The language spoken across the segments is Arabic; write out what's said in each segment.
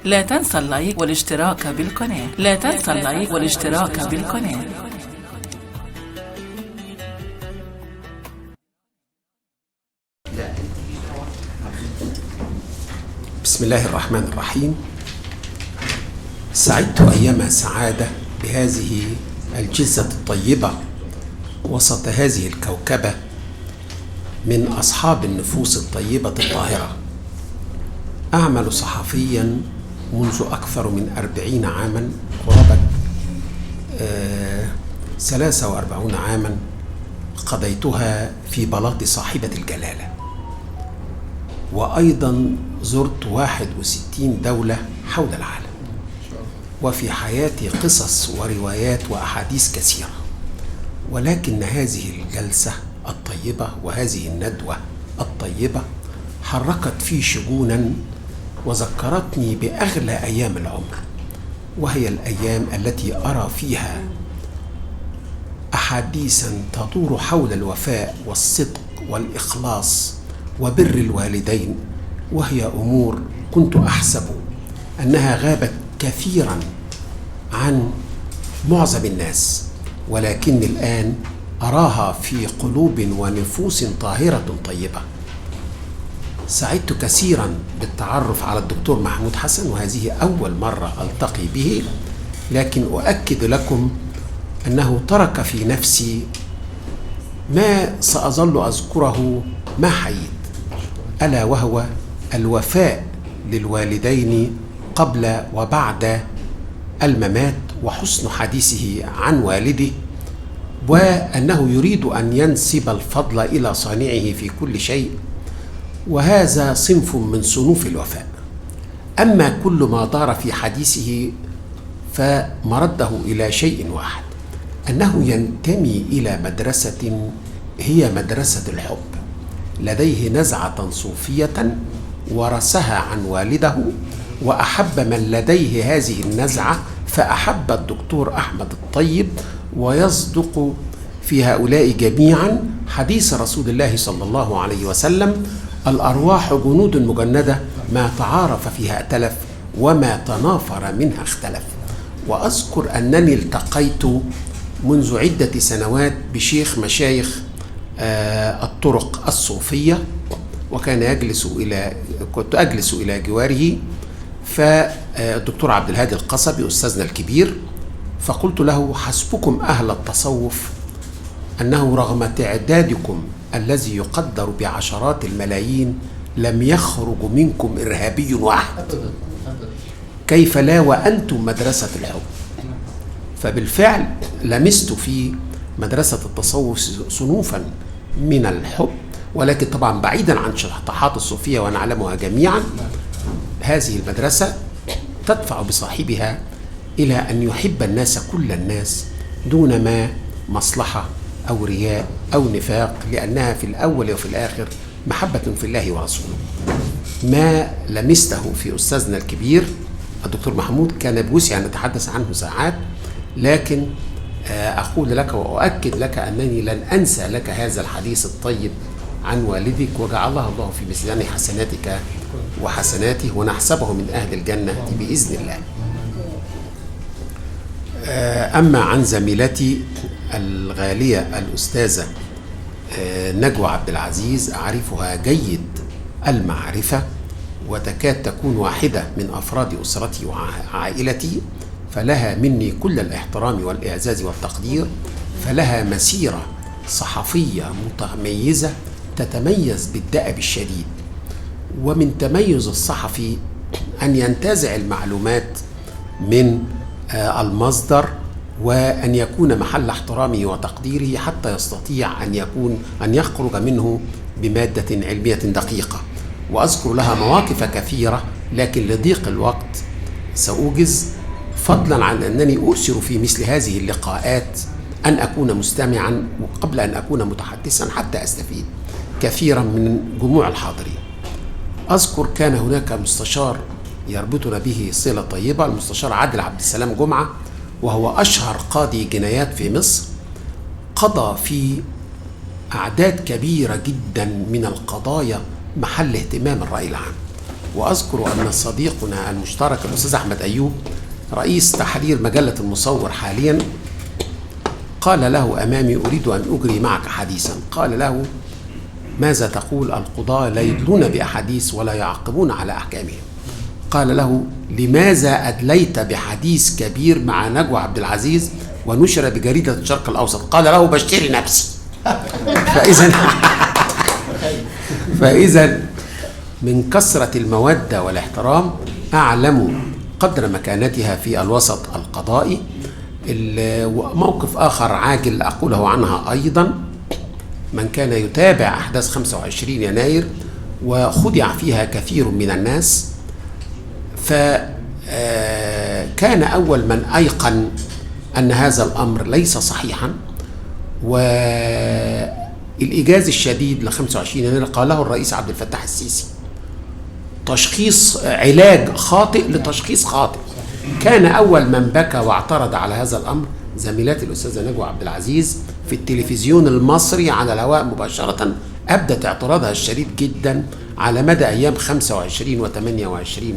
لا تنسى اللايك والاشتراك بالقناة. لا تنسى اللايك والاشتراك بالقناة. بسم الله الرحمن الرحيم. سعدت أيام سعادة بهذه الجلسة الطيبة وسط هذه الكوكبة من أصحاب النفوس الطيبة الطاهرة. أعمل صحفيا منذ أكثر من 40 عاما، قرابة 43 عاما قضيتها في بلاط صاحبة الجلالة، وأيضا زرت 61 دولة حول العالم، وفي حياتي قصص وروايات وأحاديث كثيرة. ولكن هذه الجلسة الطيبة وهذه الندوة الطيبة حركت في شجونا وذكرتني بأغلى أيام العمر، وهي الأيام التي أرى فيها أحاديثا تدور حول الوفاء والصدق والإخلاص وبر الوالدين، وهي أمور كنت أحسب أنها غابت كثيرا عن معظم الناس، ولكن الآن أراها في قلوب ونفوس طاهرة طيبة. سعدت كثيرا بالتعرف على الدكتور محمود حسن، وهذه أول مرة ألتقي به، لكن أؤكد لكم أنه ترك في نفسي ما سأظل أذكره ما حييت، ألا وهو الوفاء للوالدين قبل وبعد الممات، وحسن حديثه عن والده، وأنه يريد أن ينسب الفضل إلى صانعه في كل شيء، وهذا صنف من صنوف الوفاء. أما كل ما دار في حديثه فمرده إلى شيء واحد، أنه ينتمي إلى مدرسة هي مدرسة الحب، لديه نزعة صوفية ورثها عن والده، وأحب من لديه هذه النزعة، فأحب الدكتور أحمد الطيب، ويصدق في هؤلاء جميعا حديث رسول الله صلى الله عليه وسلم: الأرواح جنود مجندة، ما تعارف فيها ائتلف، وما تنافر منها اختلف. وأذكر أنني التقيت منذ عدة سنوات بشيخ مشايخ الطرق الصوفية، كنت أجلس إلى جواره، فالدكتور عبد الهادي القصبي أستاذنا الكبير، فقلت له: حسبكم أهل التصوف أنه رغم تعدادكم الذي يقدر بعشرات الملايين لم يخرج منكم إرهابي واحد، كيف لا وأنتم مدرسة الحب؟ فبالفعل لمست في مدرسة التصوف صنوفا من الحب، ولكن طبعا بعيدا عن شطحات الصوفية ونعلمها جميعا. هذه المدرسة تدفع بصاحبها إلى أن يحب الناس كل الناس دون ما مصلحة أو رياء أو نفاق، لأنها في الأول وفي الآخر محبة في الله ورسوله. ما لمسته في أستاذنا الكبير الدكتور محمود كان بوسع أن نتحدث عنه ساعات، لكن أقول لك وأؤكد لك أنني لن أنسى لك هذا الحديث الطيب عن والدك، وجعلها الله في ميزان حسناتك وحسناته، ونحسبه من أهل الجنة بإذن الله. أما عن زميلتي الغالية الأستاذة نجوى عبد العزيز، أعرفها جيد المعرفة، وتكاد تكون واحدة من أفراد أسرتي وعائلتي، فلها مني كل الاحترام والإعزاز والتقدير، فلها مسيرة صحفية متميزة تتميز بالدأب الشديد. ومن تميز الصحفي أن ينتزع المعلومات من المصدر، وأن يكون محل احترامه وتقديره، حتى يستطيع أن يخرج منه بمادة علمية دقيقة. وأذكر لها مواقف كثيرة، لكن لضيق الوقت سأوجز، فضلا عن أنني أؤثر في مثل هذه اللقاءات أن أكون مستمعا وقبل أن أكون متحدثا حتى أستفيد كثيرا من جموع الحاضرين. أذكر كان هناك مستشار يربطنا به صلة طيبة، المستشار عادل عبد السلام جمعة، وهو أشهر قاضي جنايات في مصر، قضى في أعداد كبيرة جدا من القضايا محل اهتمام الرأي العام، وأذكر أن صديقنا المشترك الأستاذ أحمد أيوب رئيس تحرير مجلة المصور حاليا قال له أمامي: أريد أن أجري معك حديثا. قال له: ماذا تقول؟ القضاة لا يدلون بأحاديث ولا يعقبون على أحكامهم. قال له: لماذا أدليت بحديث كبير مع نجوى عبد العزيز ونشر بجريدة الشرق الأوسط؟ قال له: بشتري نفسي. فإذا من كثرة المودة والاحترام أعلم قدر مكانتها في الوسط القضائي. موقف آخر عاجل أقوله عنها أيضا: من كان يتابع أحداث 25 يناير وخدع فيها كثير من الناس، فكان أول من أيقن أن هذا الأمر ليس صحيحا، والإيجاز الشديد ل 25 يناير قاله الرئيس عبد الفتاح السيسي: تشخيص علاج خاطئ لتشخيص خاطئ. كان أول من بكى واعترض على هذا الأمر زميلاتي الأستاذة نجوى عبد العزيز في التلفزيون المصري على الهواء مباشرة، أبدت اعتراضها الشديد جدا على مدى أيام 25 و28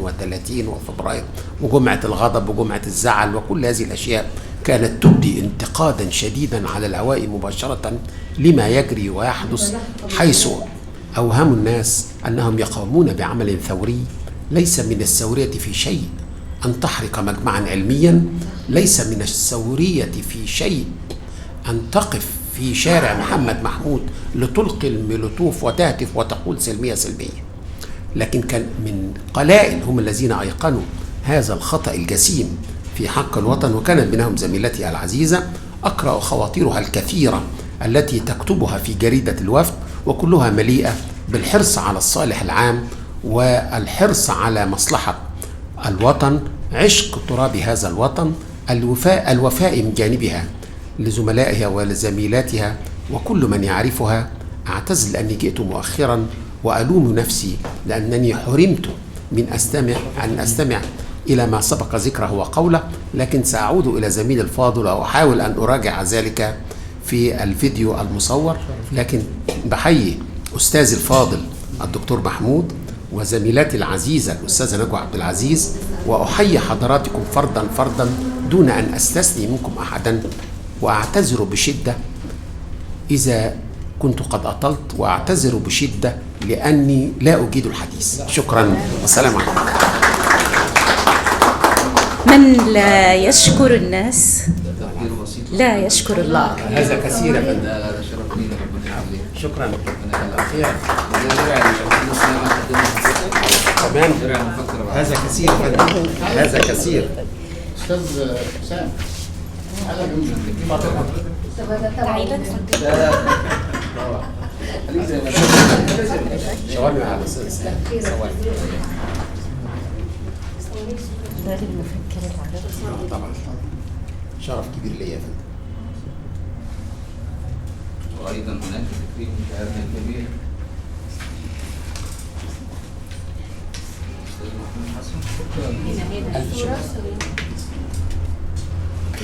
و30 وفبراير وجمعة الغضب وجمعة الزعل، وكل هذه الأشياء كانت تبدي انتقادا شديدا على الهواء مباشرة لما يجري ويحدث، حيث أوهموا الناس أنهم يقومون بعمل ثوري. ليس من الثورية في شيء أن تحرق مجمعا علميا، ليس من الثورية في شيء أن تقف في شارع محمد محمود لتلقي المولوتوف وتهتف وتقول سلمية سلمية. لكن كان من قلائل هم الذين أيقنوا هذا الخطأ الجسيم في حق الوطن، وكانت بينهم زميلتي العزيزة أقرأ خواطرها الكثيرة التي تكتبها في جريدة الوفد، وكلها مليئة بالحرص على الصالح العام والحرص على مصلحة الوطن، عشق تراب هذا الوطن، الوفاء من جانبها لزملائها ولزميلاتها وكل من يعرفها. أعتذر لأني جئت مؤخرا وألوم نفسي لأنني حرمت من أن أستمع إلى ما سبق ذكره وقوله، لكن سأعود إلى زميل الفاضل وأحاول أن أراجع ذلك في الفيديو المصور. لكن بحيي أستاذي الفاضل الدكتور محمود وزميلاتي العزيزة الأستاذة نجوى عبد العزيز، وأحيي حضراتكم فردا فردا دون أن أستثني منكم أحدا، وأعتذر بشدة إذا كنت قد أطلت، وأعتذر بشدة لأني لا أجيد الحديث. شكرا والسلام عليكم. من لا يشكر الناس لا يشكر الله. هذا كثير يا فندم. هذا شرف لينا، ربنا يخليك. شكرا. ربنا يخليك. تمام. هذا كثير يا فندم. هذا كثير. استاذ حسام شوارع على الأستاذ. طبعا شرف كبير ليا يا فندم. وأيضا هناك تكريم شاعرنا الكبير أستاذ محمود حسن. ألف شكر.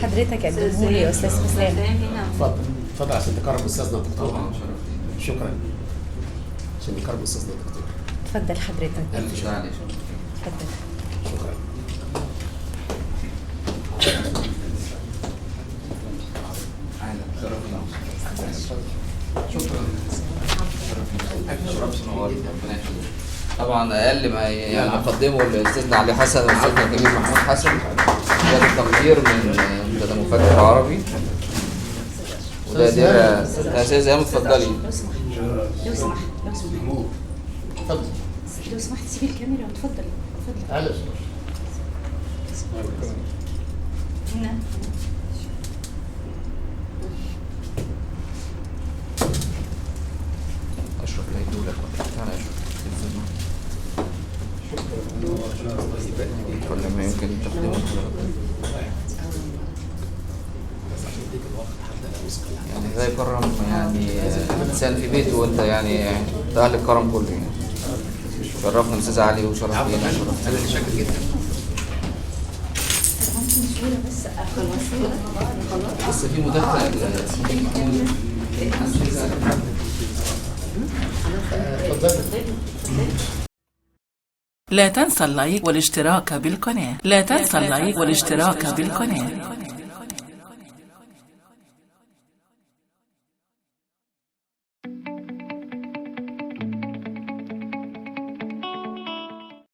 حضرتك قدمه لي يا استاذ حسام. اتفضل اتفضل عشان تكرم أستاذنا الدكتور. طبعا شرف لينا. شكرا عشان تكرم أستاذنا الدكتور. اتفضل حضرتك. ألف شكر. اتفضل. شكرا. طبعا اقل ما يعني اقدمه لاستاذنا علي حسن واستاذنا الكبير محمود حسن ده التقدير من ده مفكر عربي، وده دير استاذ ايام. اتفضلي. لو سمحت لو سمحت سيبي الكاميرا وتفضل. تعالى هنا. اشرف لا يدولك. تعالى اشرف. كل ما يمكن تقديمه يعني ده يكرم يعني انسان في بيته، وانت يعني ده اهل الكرم كله يعني. شرفنا استاذ علي وشرف لينا. أنا شاكر جدا. لسه في مداخله. اتفضل. لا تنسى اللايك والاشتراك بالقناة. لا تنسى اللايك والاشتراك بالقناة.